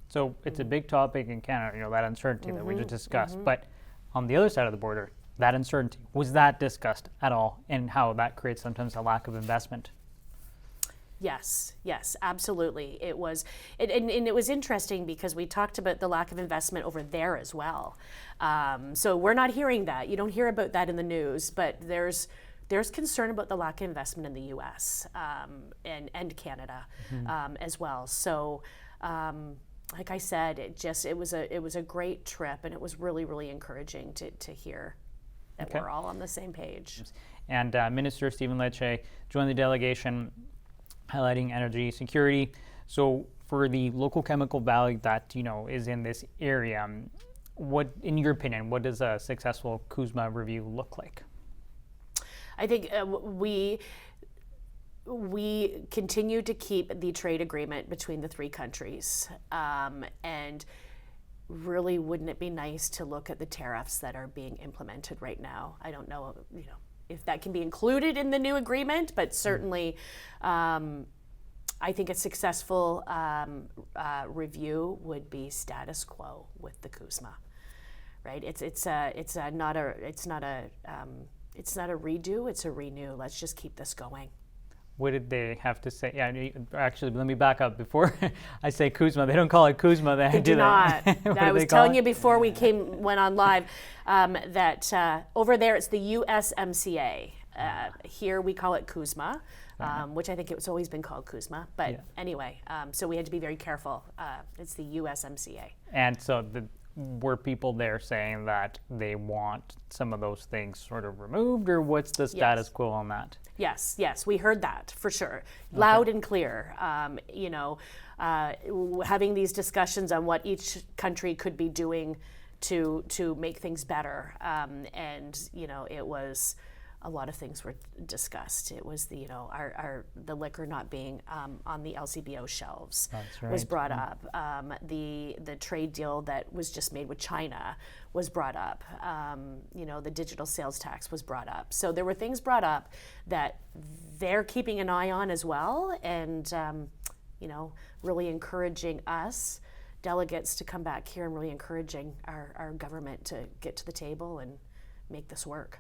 So it's a big topic in Canada, that uncertainty that we just discussed. But on the other side of the border, that uncertainty, was that discussed at all, and how that creates sometimes a lack of investment? Yes, absolutely. It was, and it was interesting because we talked about the lack of investment over there as well. So we're not hearing that. You don't hear about that in the news, but there's concern about the lack of investment in the U.S. And Canada as well. So, like I said, it was a great trip, and it was really, really encouraging to hear that we're all on the same page. And Minister Stephen Lecce joined the delegation, highlighting energy security. So for the local chemical valley that is in this area, what, in your opinion, what does a successful CUSMA review look like? I think we continue to keep the trade agreement between the three countries, and really, wouldn't it be nice to look at the tariffs that are being implemented right now? I don't know, if that can be included in the new agreement, but certainly I think a successful review would be status quo with the CUSMA, right? It's not a redo, it's a renew. Let's just keep this going. What did they have to say? Yeah, actually, let me back up. Before I say CUSMA, they don't call it CUSMA. They do not. I was telling you before we went on live that over there it's the USMCA. Here we call it CUSMA, which I think it's always been called CUSMA. But anyway, so we had to be very careful. It's the USMCA. And so were people there saying that they want some of those things sort of removed, or what's the status quo on that? Yes, we heard that for sure, loud and clear. Having these discussions on what each country could be doing to make things better, and it was a lot of things were discussed. It was the liquor not being on the LCBO shelves was brought up. The trade deal that was just made with China was brought up. The digital sales tax was brought up. So there were things brought up that they're keeping an eye on as well, and really encouraging us delegates to come back here and really encouraging our government to get to the table and make this work.